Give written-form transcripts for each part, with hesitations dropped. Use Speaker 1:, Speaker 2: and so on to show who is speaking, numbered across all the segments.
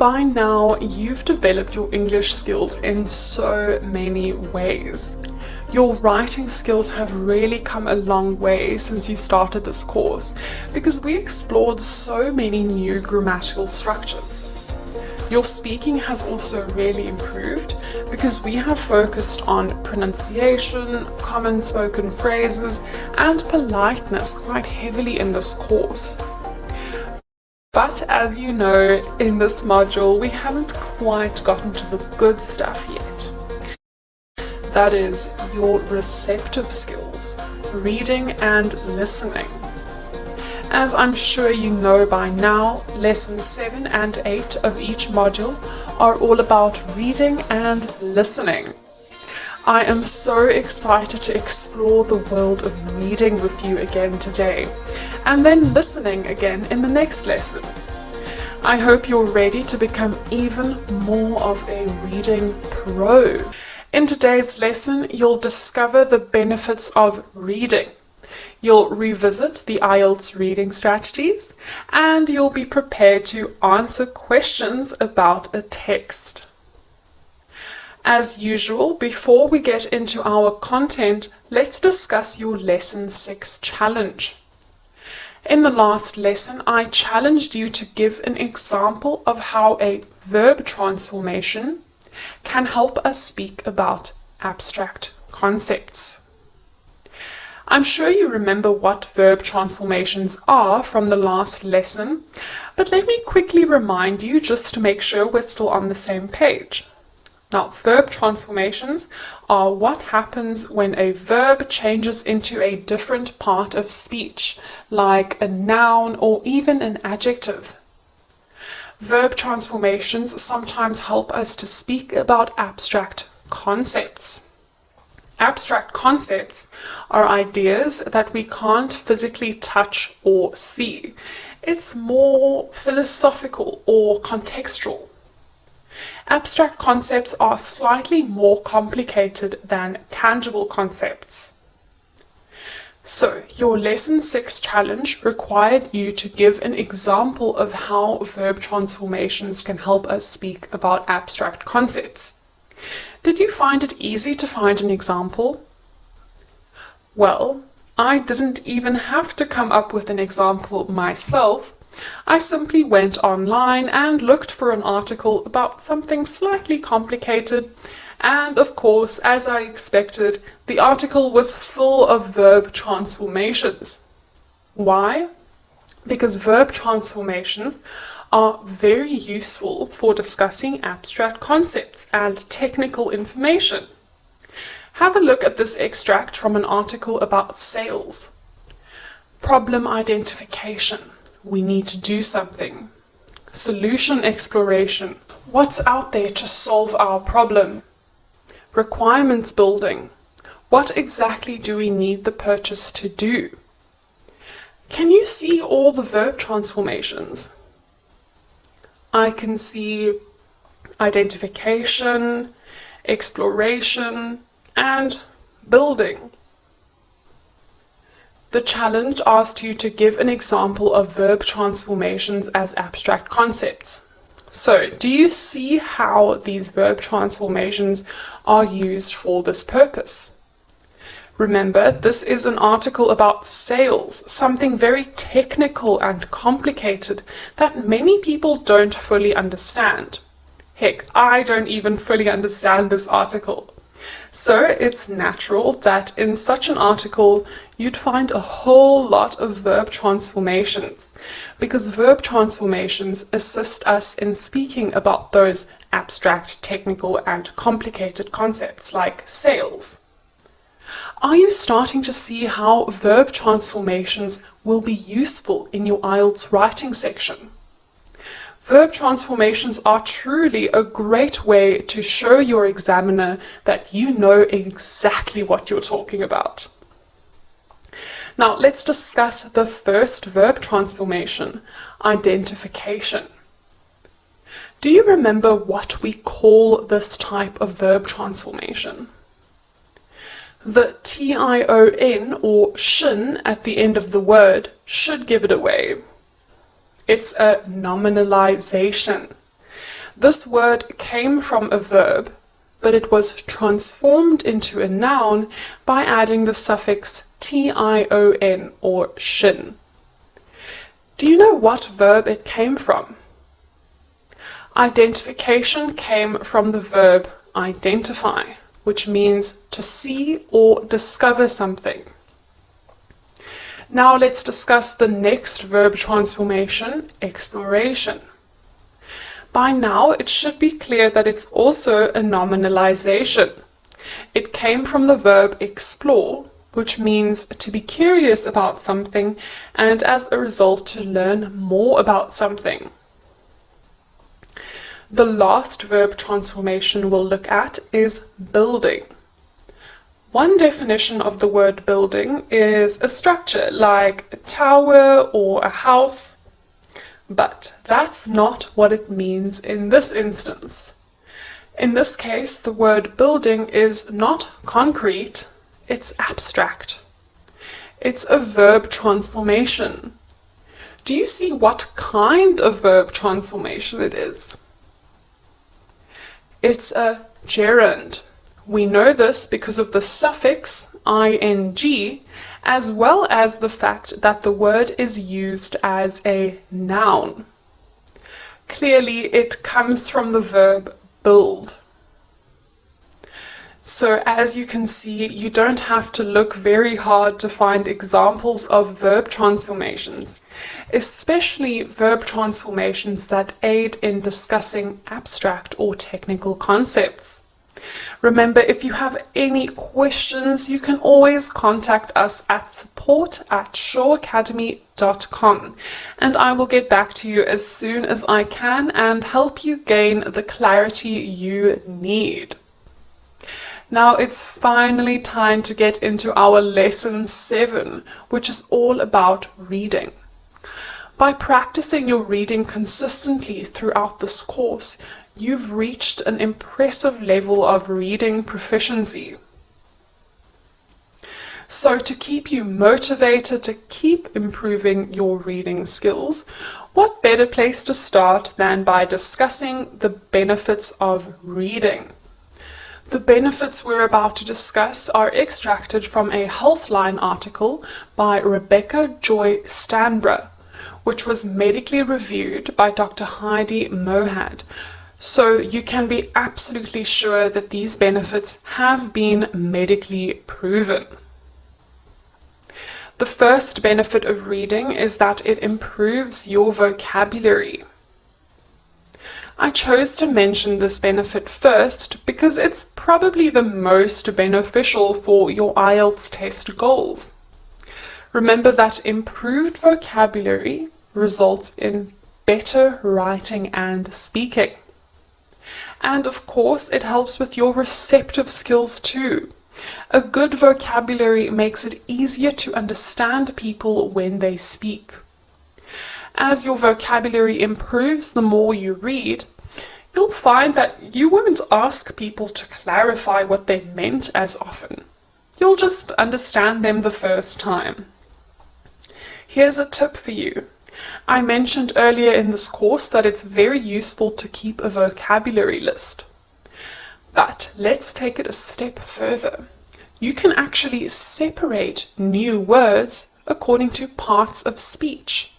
Speaker 1: by now you've developed your English skills in so many ways. Your writing skills have really come a long way since you started this course because we explored so many new grammatical structures. Your speaking has also really improved because we have focused on pronunciation, common spoken phrases, and politeness quite heavily in this course. But as you know, in this module, we haven't quite gotten to the good stuff yet. That is your receptive skills, reading and listening. As I'm sure you know by now, lessons 7 and 8 of each module are all about reading and listening. I am so excited to explore the world of reading with you again today, and then listening again in the next lesson. I hope you're ready to become even more of a reading pro. In today's lesson, you'll discover the benefits of reading. You'll revisit the IELTS reading strategies, and you'll be prepared to answer questions about a text. As usual, before we get into our content, let's discuss your Lesson 6 challenge. In the last lesson, I challenged you to give an example of how a verb transformation can help us speak about abstract concepts. I'm sure you remember what verb transformations are from the last lesson, but let me quickly remind you just to make sure we're still on the same page. Now, verb transformations are what happens when a verb changes into a different part of speech, like a noun or even an adjective. Verb transformations sometimes help us to speak about abstract concepts. Abstract concepts are ideas that we can't physically touch or see. It's more philosophical or contextual. Abstract concepts are slightly more complicated than tangible concepts. So, your Lesson 6 challenge required you to give an example of how verb transformations can help us speak about abstract concepts. Did you find it easy to find an example? Well, I didn't even have to come up with an example myself. I simply went online and looked for an article about something slightly complicated, and of course, as I expected, the article was full of verb transformations. Why? Because verb transformations are very useful for discussing abstract concepts and technical information. Have a look at this extract from an article about sales. Problem identification. We need to do something. Solution exploration. What's out there to solve our problem? Requirements building. What exactly do we need the purchase to do? Can you see all the verb transformations? I can see identification, exploration, and building. The challenge asked you to give an example of verb transformations as abstract concepts. So, do you see how these verb transformations are used for this purpose? Remember, this is an article about sales, something very technical and complicated that many people don't fully understand. Heck, I don't even fully understand this article. So it's natural that in such an article you'd find a whole lot of verb transformations, because verb transformations assist us in speaking about those abstract, technical, and complicated concepts like sales. Are you starting to see how verb transformations will be useful in your IELTS writing section? Verb transformations are truly a great way to show your examiner that you know exactly what you're talking about. Now let's discuss the first verb transformation, identification. Do you remember what we call this type of verb transformation? The tion or shin at the end of the word should give it away. It's a nominalization. This word came from a verb, but it was transformed into a noun by adding the suffix tion or shin. Do you know what verb it came from? Identification came from the verb identify, which means to see or discover something. Now let's discuss the next verb transformation, exploration. By now it should be clear that it's also a nominalization. It came from the verb explore, which means to be curious about something and as a result to learn more about something. The last verb transformation we'll look at is building. One definition of the word building is a structure like a tower or a house, but that's not what it means in this instance. In this case, the word building is not concrete, it's abstract. It's a verb transformation. Do you see what kind of verb transformation it is? It's a gerund. We know this because of the suffix ing, as well as the fact that the word is used as a noun. Clearly, it comes from the verb build. So as you can see, you don't have to look very hard to find examples of verb transformations, especially verb transformations that aid in discussing abstract or technical concepts. Remember, if you have any questions, you can always contact us at support@shawacademy.com, and I will get back to you as soon as I can and help you gain the clarity you need. Now it's finally time to get into our lesson 7, which is all about reading. By practicing your reading consistently throughout this course, you've reached an impressive level of reading proficiency. So to keep you motivated to keep improving your reading skills, what better place to start than by discussing the benefits of reading? The benefits we're about to discuss are extracted from a Healthline article by Rebecca Joy Stanborough, which was medically reviewed by Dr. Heidi Mohad. So you can be absolutely sure that these benefits have been medically proven. The first benefit of reading is that it improves your vocabulary. I chose to mention this benefit first because it's probably the most beneficial for your IELTS test goals. Remember that improved vocabulary results in better writing and speaking. And of course, it helps with your receptive skills too. A good vocabulary makes it easier to understand people when they speak. As your vocabulary improves the more you read, you'll find that you won't ask people to clarify what they meant as often. You'll just understand them the first time. Here's a tip for you. I mentioned earlier in this course that it's very useful to keep a vocabulary list. But let's take it a step further. You can actually separate new words according to parts of speech.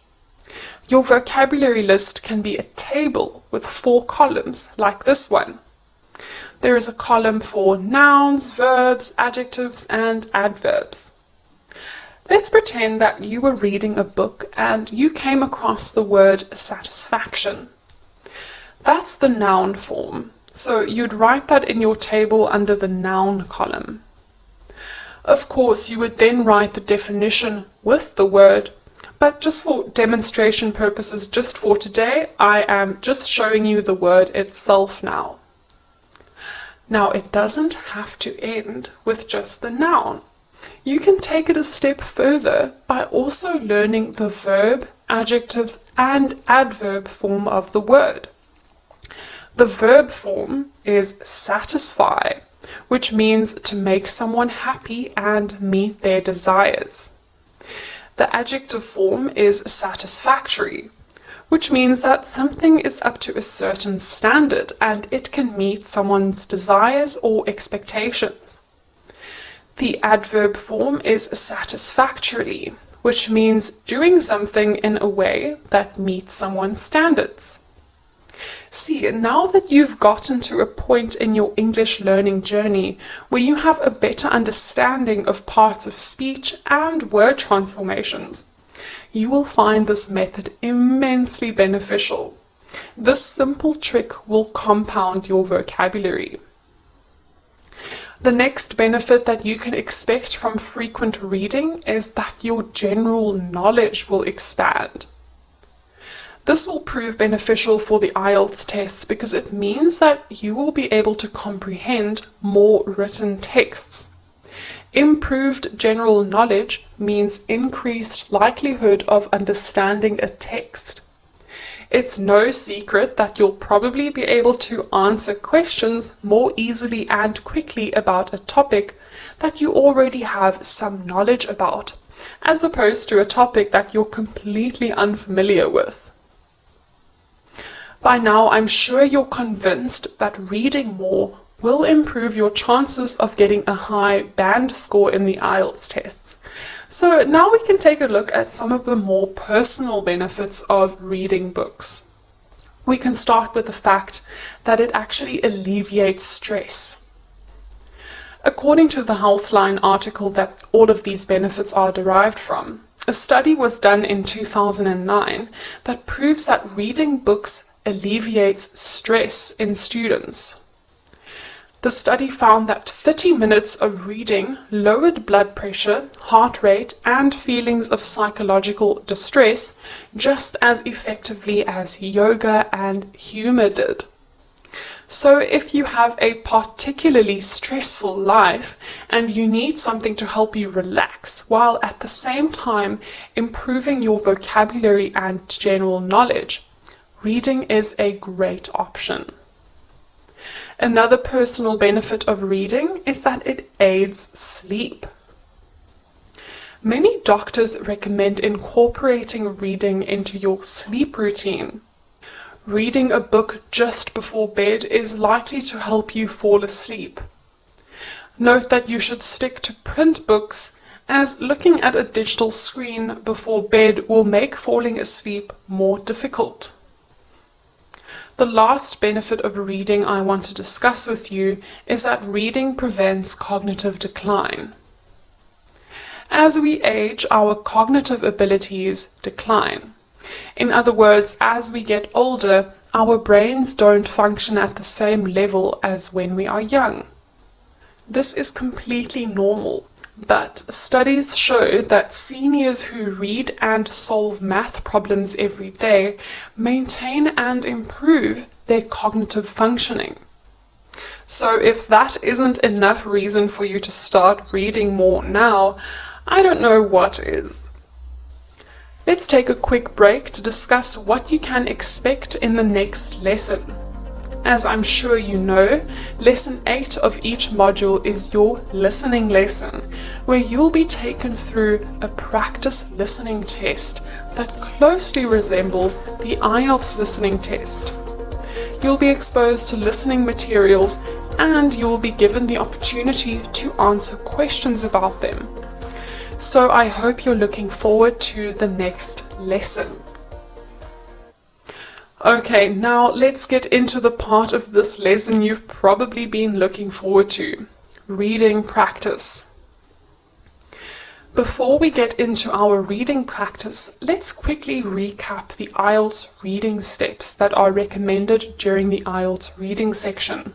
Speaker 1: Your vocabulary list can be a table with 4 columns, like this one. There is a column for nouns, verbs, adjectives, and adverbs. Let's pretend that you were reading a book and you came across the word satisfaction. That's the noun form, so you'd write that in your table under the noun column. Of course, you would then write the definition with the word, but just for demonstration purposes, just for today, I am just showing you the word itself now. Now, it doesn't have to end with just the noun. You can take it a step further by also learning the verb, adjective, and adverb form of the word. The verb form is satisfy, which means to make someone happy and meet their desires. The adjective form is satisfactory, which means that something is up to a certain standard and it can meet someone's desires or expectations. The adverb form is satisfactorily, which means doing something in a way that meets someone's standards. See, now that you've gotten to a point in your English learning journey where you have a better understanding of parts of speech and word transformations, you will find this method immensely beneficial. This simple trick will compound your vocabulary. The next benefit that you can expect from frequent reading is that your general knowledge will expand. This will prove beneficial for the IELTS tests because it means that you will be able to comprehend more written texts. Improved general knowledge means increased likelihood of understanding a text. It's no secret that you'll probably be able to answer questions more easily and quickly about a topic that you already have some knowledge about, as opposed to a topic that you're completely unfamiliar with. By now, I'm sure you're convinced that reading more will improve your chances of getting a high band score in the IELTS tests. So now we can take a look at some of the more personal benefits of reading books. We can start with the fact that it actually alleviates stress. According to the Healthline article that all of these benefits are derived from, a study was done in 2009 that proves that reading books alleviates stress in students. The study found that 30 minutes of reading lowered blood pressure, heart rate, and feelings of psychological distress just as effectively as yoga and humor did. So if you have a particularly stressful life and you need something to help you relax while at the same time improving your vocabulary and general knowledge, reading is a great option. Another personal benefit of reading is that it aids sleep. Many doctors recommend incorporating reading into your sleep routine. Reading a book just before bed is likely to help you fall asleep. Note that you should stick to print books, as looking at a digital screen before bed will make falling asleep more difficult. The last benefit of reading I want to discuss with you is that reading prevents cognitive decline. As we age, our cognitive abilities decline. In other words, as we get older, our brains don't function at the same level as when we are young. This is completely normal, but studies show that seniors who read and solve math problems every day maintain and improve their cognitive functioning. So if that isn't enough reason for you to start reading more now, I don't know what is. Let's take a quick break to discuss what you can expect in the next lesson. As I'm sure you know, Lesson 8 of each module is your listening lesson, where you'll be taken through a practice listening test that closely resembles the IELTS listening test. You'll be exposed to listening materials and you'll be given the opportunity to answer questions about them. So I hope you're looking forward to the next lesson. Okay, now let's get into the part of this lesson you've probably been looking forward to, reading practice. Before we get into our reading practice, let's quickly recap the IELTS reading steps that are recommended during the IELTS reading section.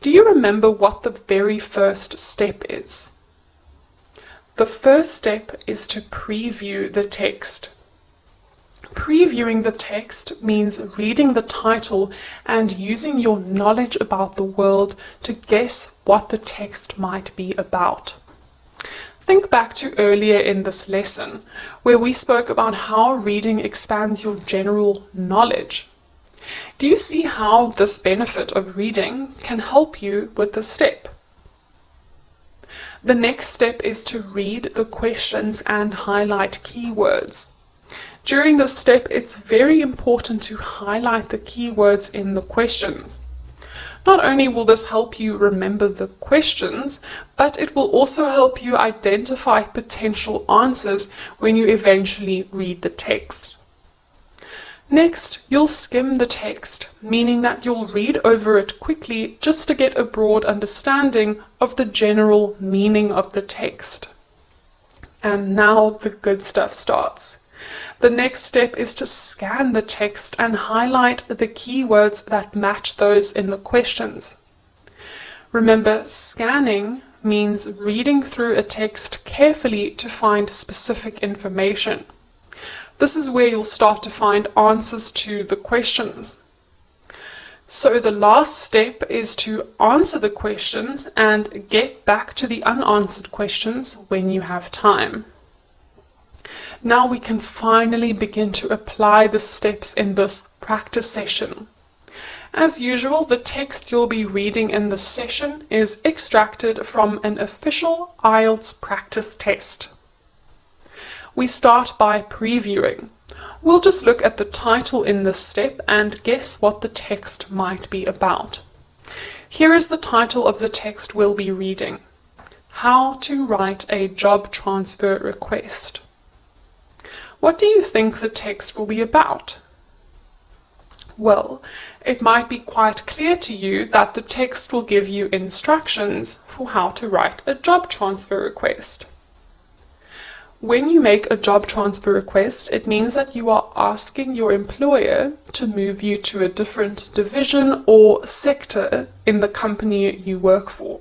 Speaker 1: Do you remember what the very first step is? The first step is to preview the text. Previewing the text means reading the title and using your knowledge about the world to guess what the text might be about. Think back to earlier in this lesson, where we spoke about how reading expands your general knowledge. Do you see how this benefit of reading can help you with this step? The next step is to read the questions and highlight keywords. During this step, it's very important to highlight the keywords in the questions. Not only will this help you remember the questions, but it will also help you identify potential answers when you eventually read the text. Next, you'll skim the text, meaning that you'll read over it quickly just to get a broad understanding of the general meaning of the text. And now the good stuff starts. The next step is to scan the text and highlight the keywords that match those in the questions. Remember, scanning means reading through a text carefully to find specific information. This is where you'll start to find answers to the questions. So the last step is to answer the questions and get back to the unanswered questions when you have time. Now we can finally begin to apply the steps in this practice session. As usual, the text you'll be reading in this session is extracted from an official IELTS practice test. We start by previewing. We'll just look at the title in this step and guess what the text might be about. Here is the title of the text we'll be reading: How to Write a Job Transfer Request. What do you think the text will be about? Well, it might be quite clear to you that the text will give you instructions for how to write a job transfer request. When you make a job transfer request, it means that you are asking your employer to move you to a different division or sector in the company you work for.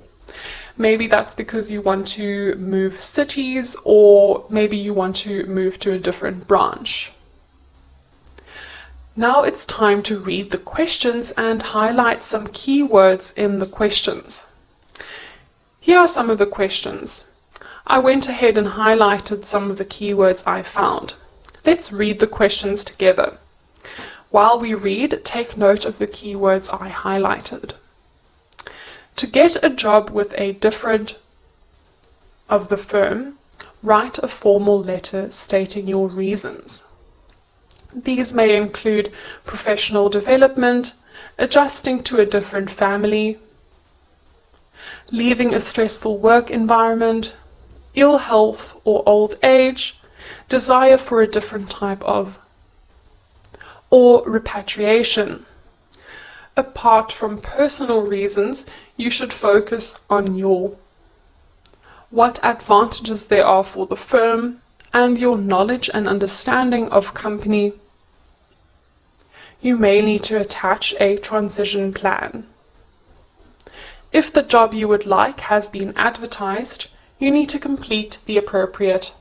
Speaker 1: Maybe that's because you want to move cities, or maybe you want to move to a different branch. Now it's time to read the questions and highlight some keywords in the questions. Here are some of the questions. I went ahead and highlighted some of the keywords I found. Let's read the questions together. While we read, take note of the keywords I highlighted. To get a job with a different of the firm, write a formal letter stating your reasons. These may include professional development, adjusting to a different family, leaving a stressful work environment, ill health or old age, desire for a different type of, or repatriation. Apart from personal reasons, you should focus on what advantages there are for the firm and your knowledge and understanding of company. You may need to attach a transition plan. If the job you would like has been advertised, you need to complete the appropriate.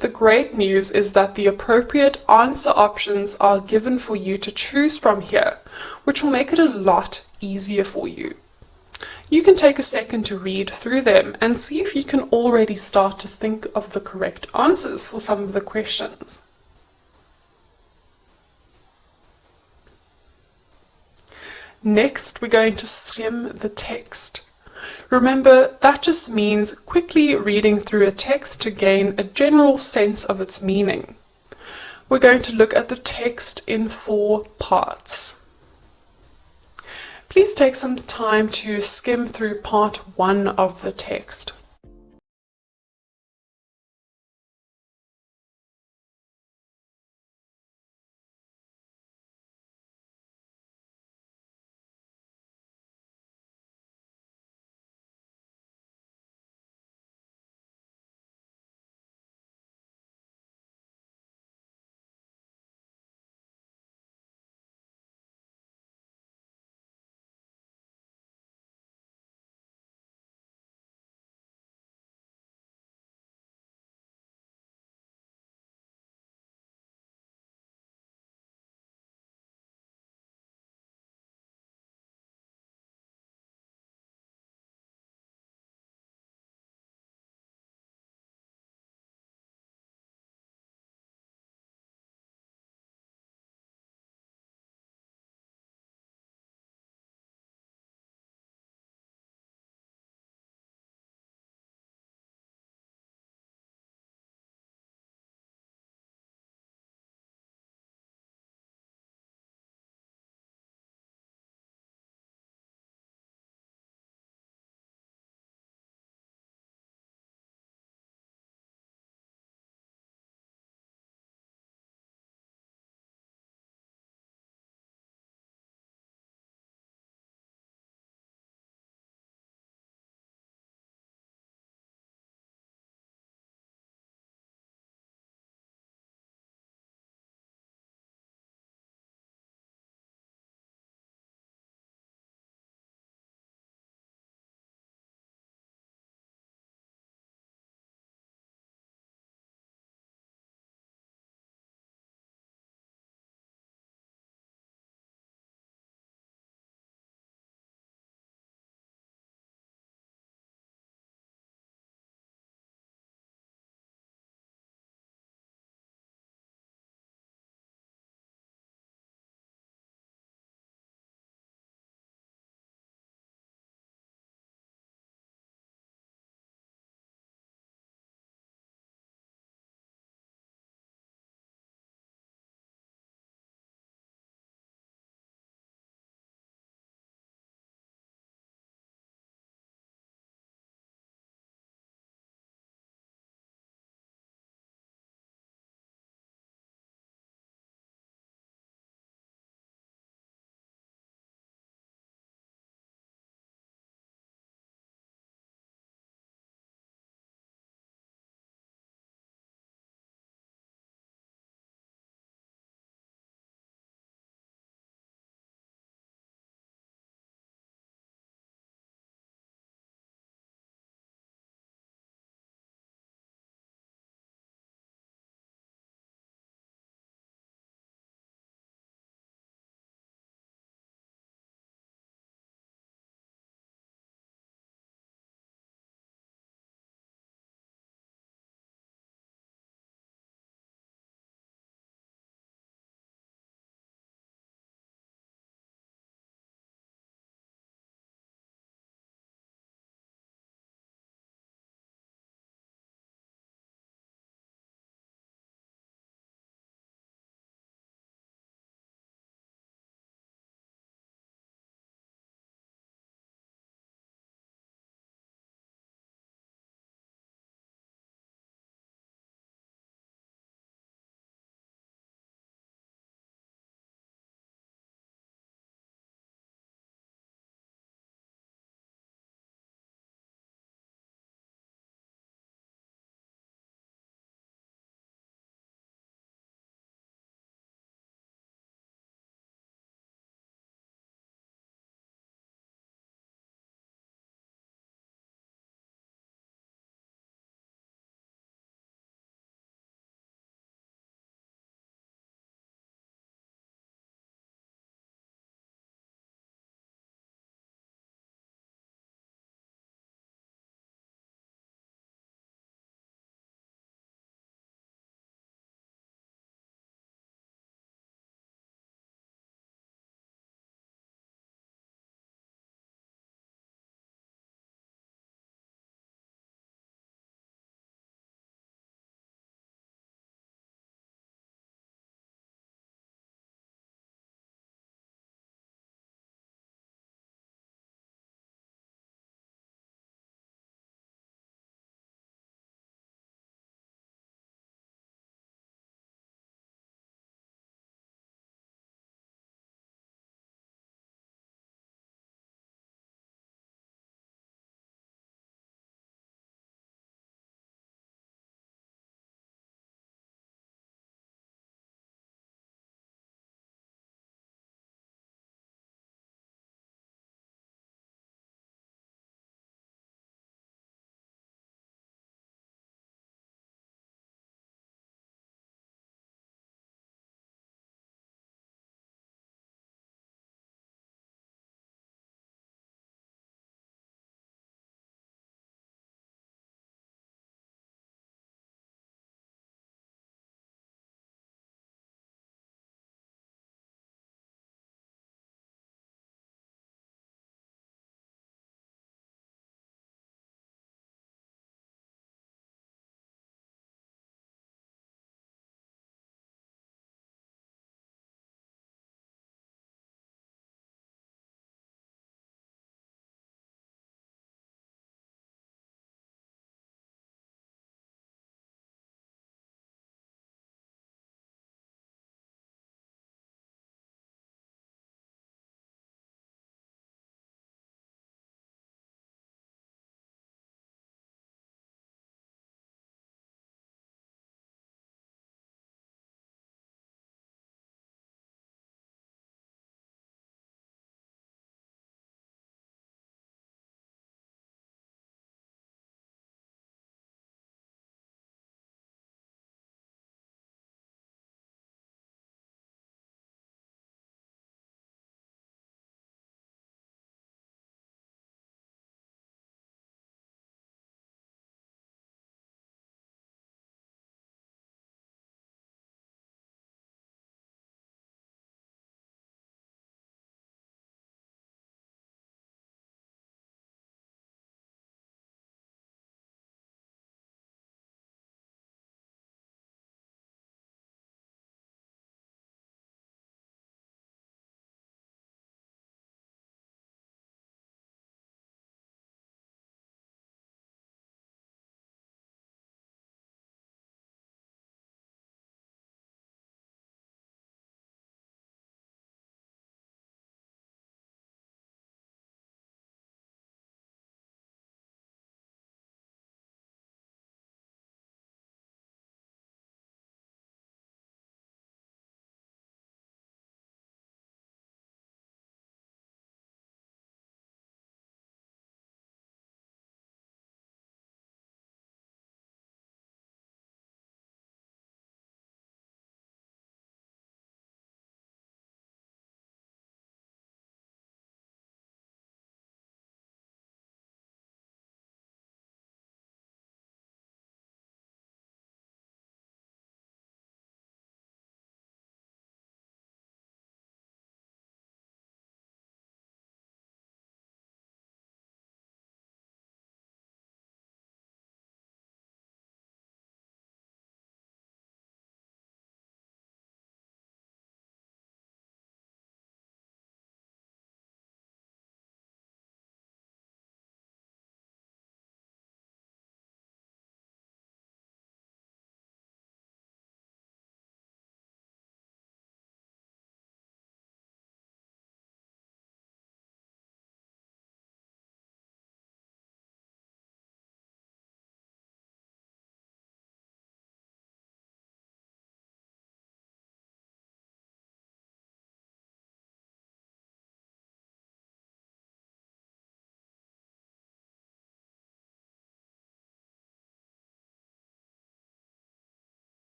Speaker 1: The great news is that the appropriate answer options are given for you to choose from here, which will make it a lot easier for you. You can take a second to read through them and see if you can already start to think of the correct answers for some of the questions. Next, we're going to skim the text. Remember, that just means quickly reading through a text to gain a general sense of its meaning. We're going to look at the text in 4 parts. Please take some time to skim through part 1 of the text.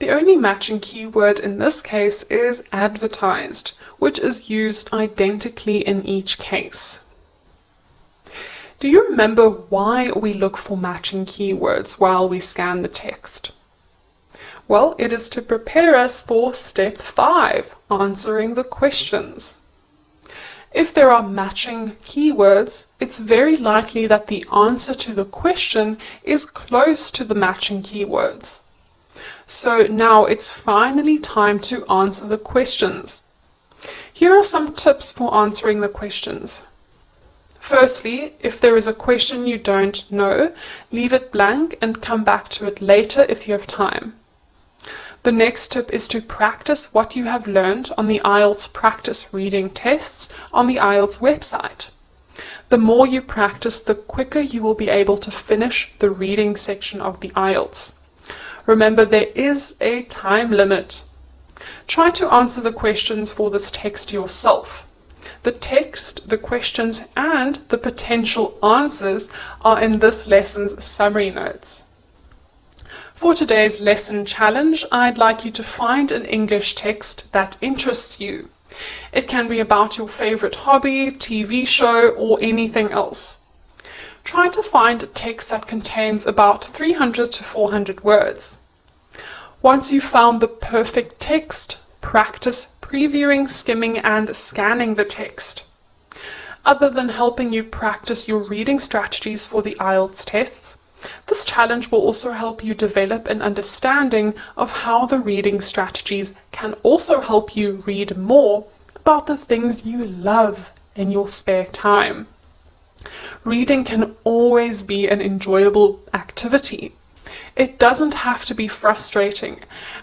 Speaker 1: The only matching keyword in this case is advertised, which is used identically in each case. Do you remember why we look for matching keywords while we scan the text? Well, it is to prepare us for step 5, answering the questions. If there are matching keywords, it's very likely that the answer to the question is close to the matching keywords. So now it's finally time to answer the questions. Here are some tips for answering the questions. Firstly, if there is a question you don't know, leave it blank and come back to it later if you have time. The next tip is to practice what you have learned on the IELTS practice reading tests on the IELTS website. The more you practice, the quicker you will be able to finish the reading section of the IELTS. Remember, there is a time limit. Try to answer the questions for this text yourself. The text, the questions, and the potential answers are in this lesson's summary notes. For today's lesson challenge, I'd like you to find an English text that interests you. It can be about your favorite hobby, TV show, or anything else. Try to find a text that contains about 300 to 400 words. Once you've found the perfect text, practice previewing, skimming, and scanning the text. Other than helping you practice your reading strategies for the IELTS tests, this challenge will also help you develop an understanding of how the reading strategies can also help you read more about the things you love in your spare time. Reading can always be an enjoyable activity. It doesn't have to be frustrating,